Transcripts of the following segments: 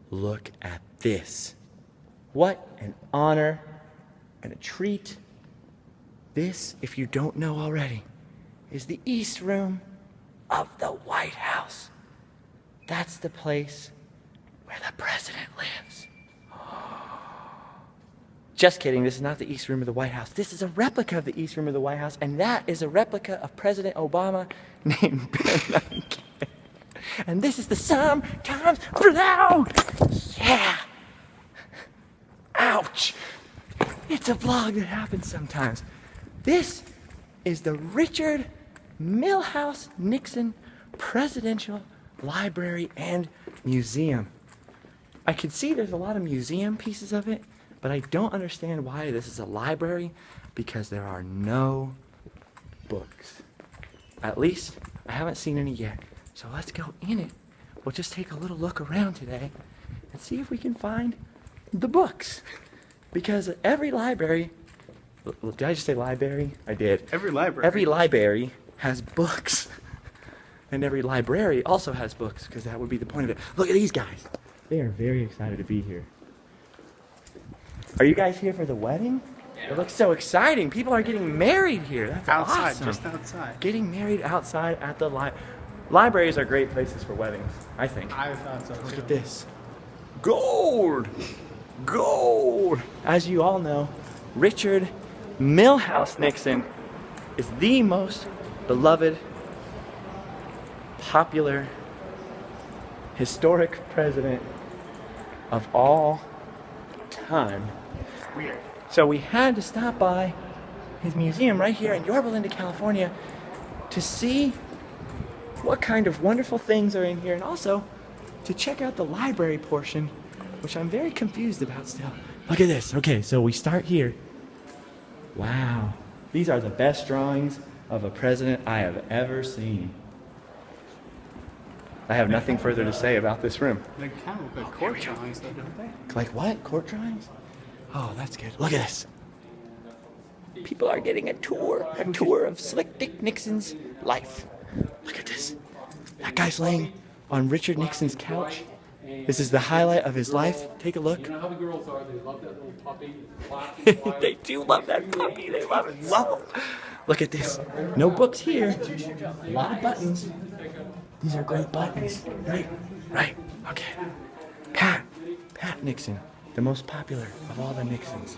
look at this. What an honor and a treat. This, if you don't know already, is the East Room of the White House. That's the place where the president lives. Just kidding, this is not the East Room of the White House. This is a replica of the East Room of the White House, and that is a replica of President Obama named Panda Crate. And this is the Sometimes Vlog! Yeah! Ouch! It's a vlog that happens sometimes. This is the Richard Milhouse Nixon Presidential Library and Museum. I can see there's a lot of museum pieces of it, but I don't understand why this is a library, because there are no books. At least, I haven't seen any yet. So let's go in it. We'll just take a little look around today and see if we can find the books. Because every library, did I just say library? I did. Every library. Every library has books. And every library also has books, because that would be the point of it. Look at these guys. They are very excited to be here. Are you guys here for the wedding? Yeah. It looks so exciting. People are getting married here. That's outside, awesome. just outside. Getting married outside at the libraries are great places for weddings, I think. I thought so too. Look at this. Gold! Gold! As you all know, Richard Milhouse Nixon is the most beloved, popular, historic president of all time. Weird. So we had to stop by his museum right here in Yorba Linda, California, to see what kind of wonderful things are in here, and also to check out the library portion, which I'm very confused about still. Look at this. Okay, so we start here. Wow. These are the best drawings of a president I have ever seen. I have nothing further to say about this room. They kind of look like court drawings, though, don't they? Like what? Court drawings? Oh, that's good. Look at this. People are getting a tour of Slick Dick Nixon's life. Look at this. That guy's laying on Richard Nixon's couch. This is the highlight of his life. Take a look. You know how the girls are, they love that little puppy. They do love that puppy. They love it so. Look at this. No books here. A lot of buttons. These are great buttons. Right. Okay. Pat Nixon, the most popular of all the Nixons.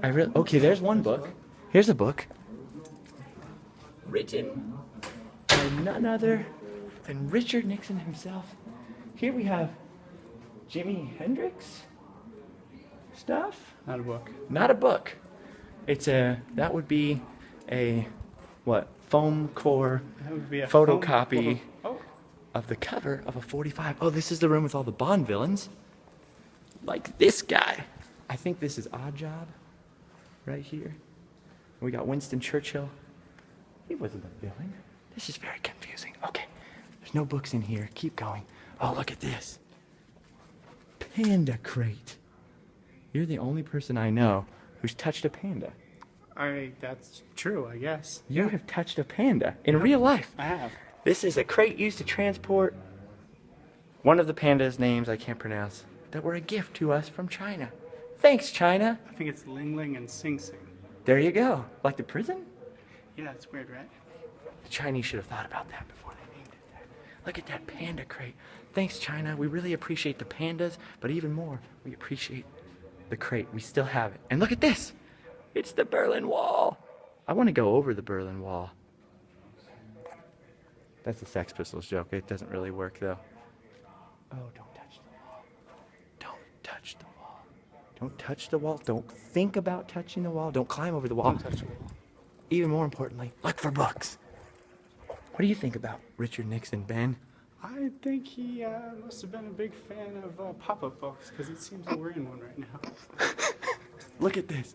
Okay, there's one book. Here's a book. Written by none other than Richard Nixon himself. Here we have Jimi Hendrix stuff. Not a book. Not a book. That would be a, foam core That would be a photocopy Oh, of the cover of a 45. Oh, this is the room with all the Bond villains. Like this guy. I think this is Odd Job right here. We got Winston Churchill. He wasn't a villain. This is very confusing. Okay, there's no books in here. Keep going. Oh, look at this. Panda Crate. You're the only person I know who's touched a panda. that's true, I guess. You have touched a panda in real life. I have. This is a crate used to transport one of the pandas' names I can't pronounce that were a gift to us from China. Thanks, China. I think it's Ling Ling and Sing Sing. There you go. Like the prison? Yeah, it's weird, right? The Chinese should have thought about that before they named it that. Look at that panda crate. Thanks, China. We really appreciate the pandas, but even more, we appreciate the crate. We still have it. And look at this. It's the Berlin Wall. I want to go over the Berlin Wall. That's a Sex Pistols joke. It doesn't really work, though. Oh, don't touch the wall. Don't touch the wall. Don't touch the wall. Don't think about touching the wall. Don't climb over the wall. Don't touch the wall. Even more importantly, look for books. What do you think about Richard Nixon, Ben? I think he must have been a big fan of pop-up books, because it seems like we're in one right now. Look at this.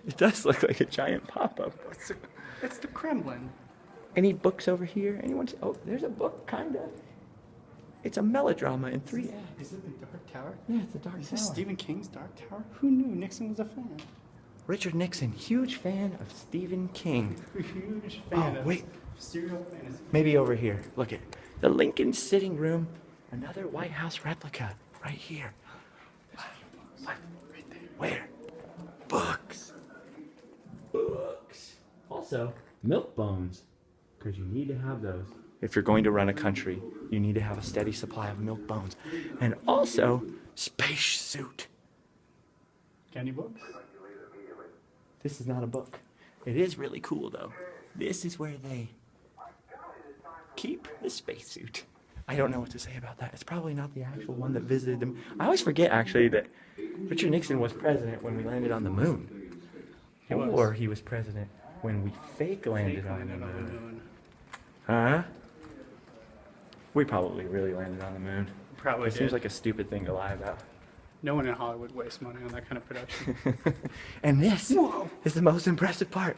It does look like a giant pop-up. It's the Kremlin. Any books over here? Anyone? Oh, there's a book, kind of. It's a melodrama in 3 acts. Is it the Dark Tower? Yeah, it's the Dark Is Tower. this Stephen King's Dark Tower? Who knew Nixon was a fan? Richard Nixon, huge fan of Stephen King. Huge fan Oh, of wait. serial fantasy. Maybe over here. Look at the Lincoln sitting room, another White House replica right here. What? Right there. Where? Books. Books. Also, milk bones, because you need to have those. If you're going to run a country, you need to have a steady supply of milk bones. And also, space suit. Any books? This is not a book. It is really cool, though. This is where they keep the spacesuit. I don't know what to say about that. It's probably not the actual one that visited them. I always forget, actually, that Richard Nixon was president when we landed on the moon. Or he was president when we fake landed on the moon. Huh? We probably really landed on the moon. Probably It seems did. like a stupid thing to lie about. No one in Hollywood wastes money on that kind of production. And this is the most impressive part.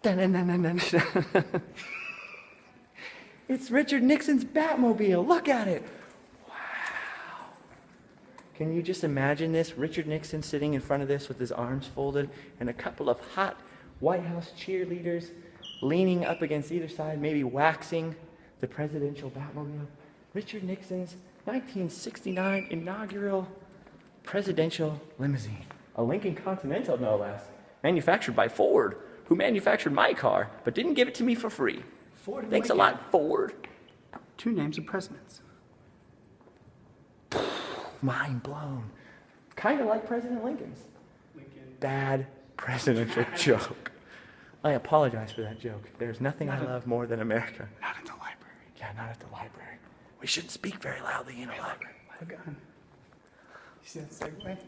Dun-dun-dun-dun-dun. It's Richard Nixon's Batmobile. Look at it. Wow. Can you just imagine this? Richard Nixon sitting in front of this with his arms folded and a couple of hot White House cheerleaders leaning up against either side, maybe waxing the presidential Batmobile. Richard Nixon's 1969 inaugural presidential limousine. A Lincoln Continental, no less. Manufactured by Ford, who manufactured my car, but didn't give it to me for free. Ford and Thanks a Lincoln. lot, Ford. Two names of presidents. Mind blown. Kind of like President Lincoln's. Lincoln. Bad presidential joke. I apologize for that joke. There's nothing I love more than America. Not in the library. Yeah, not at the library. We shouldn't speak very loudly in a library. A gun. You see that segue?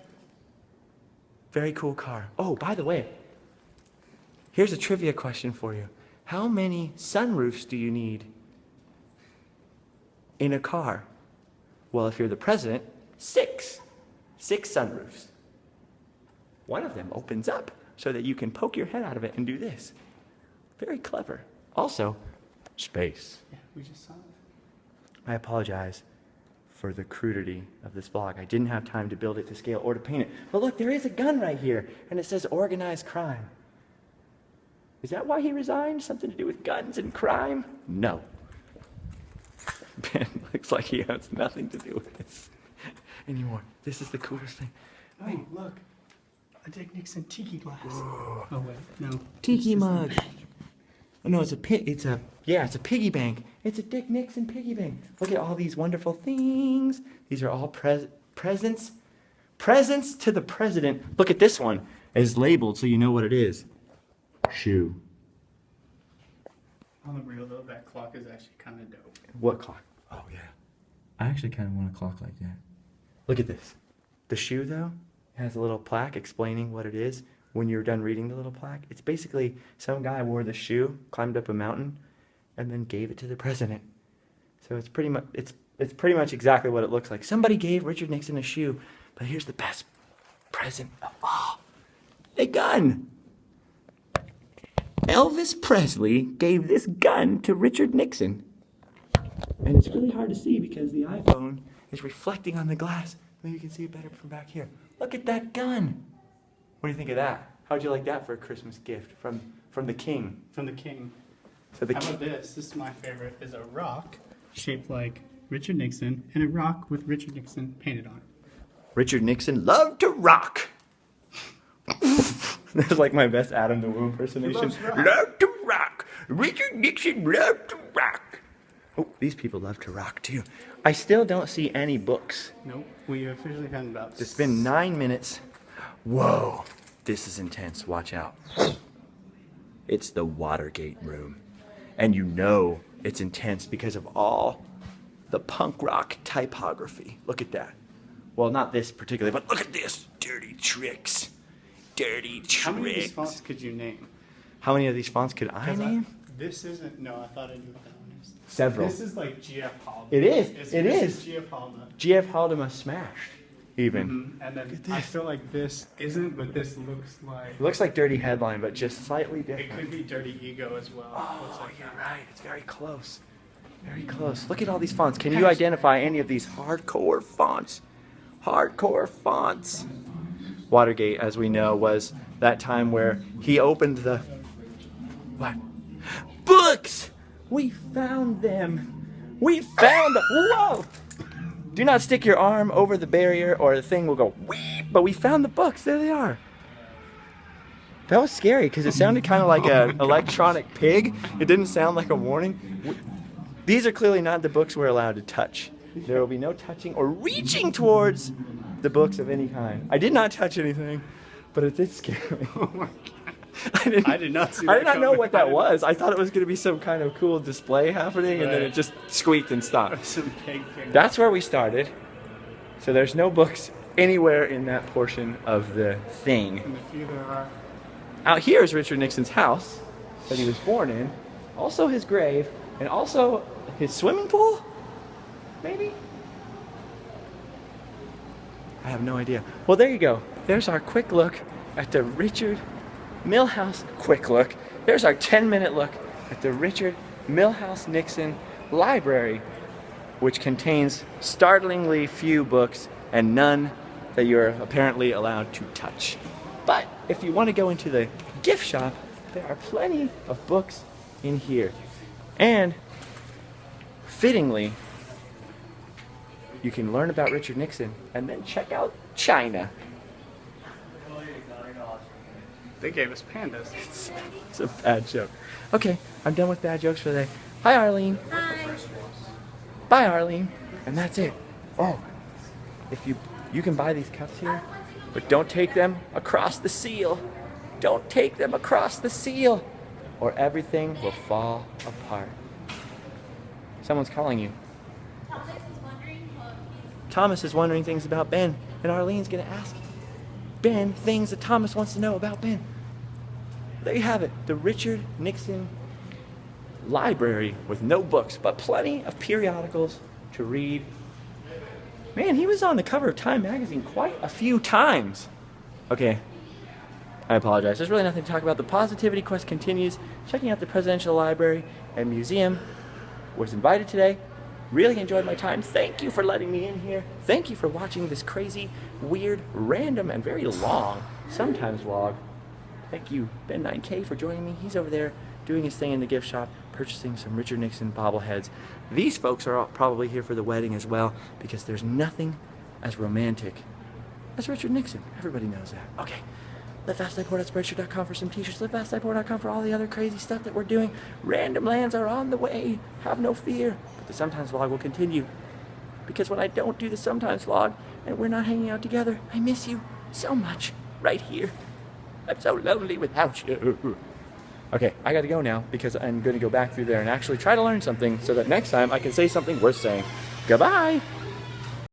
Very cool car. Oh, by the way, here's a trivia question for you. How many sunroofs do you need in a car? Well, if you're the president, 6. 6 sunroofs. One of them opens up so that you can poke your head out of it and do this. Very clever. Also, space. Yeah, we just saw it. I apologize for the crudity of this vlog. I didn't have time to build it to scale or to paint it. But look, there is a gun right here, and it says organized crime. Is that why he resigned? Something to do with guns and crime? No. Ben looks like he has nothing to do with this anymore. This is the coolest thing. Oh, look. A Dick Nixon tiki glass. Oh, wait. No. Tiki mug. Oh, no, it's a piggy bank. It's a Dick Nixon piggy bank. Look at all these wonderful things. These are all presents. Presents to the president. Look at this one. It's labeled so you know what it is. Shoe. On the real, though, that clock is actually kind of dope. What clock? Oh, yeah. I actually kind of want a clock like that. Look at this. The shoe, though, has a little plaque explaining what it is. When you're done reading the little plaque, it's basically some guy wore the shoe, climbed up a mountain, and then gave it to the president. So it's pretty much exactly what it looks like. Somebody gave Richard Nixon a shoe, but here's the best present of all: a gun. Elvis Presley gave this gun to Richard Nixon, and it's really hard to see because the iPhone is reflecting on the glass. Maybe you can see it better from back here. Look at that gun. What do you think of that? How'd you like that for a Christmas gift from the king? From the king. So the How about this? This is my favorite. Is a rock shaped like Richard Nixon and a rock with Richard Nixon painted on it. Richard Nixon loved to rock. That's like my best Adam the Woo impersonation. Loved to rock. Richard Nixon loved to rock. Oh, these people love to rock too. I still don't see any books. Nope. We officially found about. It's been 9 minutes. Whoa, this is intense. Watch out. It's the Watergate room. And you know it's intense because of all the punk rock typography. Look at that. Well, not this particularly, but look at this. Dirty tricks. Dirty tricks. How many of these fonts could you name? How many of these fonts could I name? This isn't. No, I thought I knew what that one is. Several. This is like G.F. Haldeman. It is. This is. G.F. Haldeman. G.F. Haldeman smashed, even. And then I feel like this isn't, but this looks like. It looks like Dirty Headline, but just slightly It different. could be Dirty Ego as well. Looks Oh, like you're right. It's very close. Very close. Look at all these fonts. Can you identify any of these hardcore fonts? Hardcore fonts. Watergate, as we know, was that time where he opened the... What? Books! We found them! We found the, whoa! Do not stick your arm over the barrier or the thing will go weep, but we found the books, there they are. That was scary because it sounded kind of like an electronic pig. It didn't sound like a warning. These are clearly not the books we're allowed to touch. There will be no touching or reaching towards the books of any kind. I did not touch anything, but it did scare me. Oh my God. I did not see I that did not know coming. what that was. I thought it was going to be some kind of cool display happening, and then it just squeaked and stopped. Some pig thing. That's where we started. So there's no books anywhere in that portion of the thing. And a few there are. Out here is Richard Nixon's house that he was born in, also his grave, and also his swimming pool? Maybe? I have no idea. Well, there you go. There's our quick look at the Richard Milhouse quick look. There's our 10-minute look at the Richard Milhouse Nixon Library, which contains startlingly few books and none that you're apparently allowed to touch. But if you want to go into the gift shop, there are plenty of books in here. And fittingly, you can learn about Richard Nixon and then check out China. They gave us pandas. It's a bad joke. Okay, I'm done with bad jokes for today. Hi, Arlene. Hi. Bye, Arlene. And that's it. Oh, if you can buy these cups here, but don't take them across the seal. Don't take them across the seal, or everything will fall apart. Someone's calling you. Thomas is wondering things about Ben, and Arlene's gonna ask Ben things that Thomas wants to know about Ben. There you have it, the Richard Nixon Library with no books, but plenty of periodicals to read. Man, he was on the cover of Time magazine quite a few times. Okay, I apologize. There's really nothing to talk about. The positivity quest continues. Checking out the Presidential Library and Museum. Was invited today. Really enjoyed my time. Thank you for letting me in here. Thank you for watching this crazy, weird, random, and very long, sometimes vlog. Thank you, Ben9K, for joining me. He's over there doing his thing in the gift shop, purchasing some Richard Nixon bobbleheads. These folks are all probably here for the wedding as well, because there's nothing as romantic as Richard Nixon. Everybody knows that. Okay. LiveFastLikePort@Spreadshirt.com for some t-shirts. LiveFastLikePort.com for all the other crazy stuff that we're doing. Random lands are on the way. Have no fear. But the Sometimes vlog will continue. Because when I don't do the Sometimes vlog and we're not hanging out together, I miss you so much right here. I'm so lonely without you. Okay, I gotta go now because I'm gonna go back through there and actually try to learn something so that next time I can say something worth saying. Goodbye.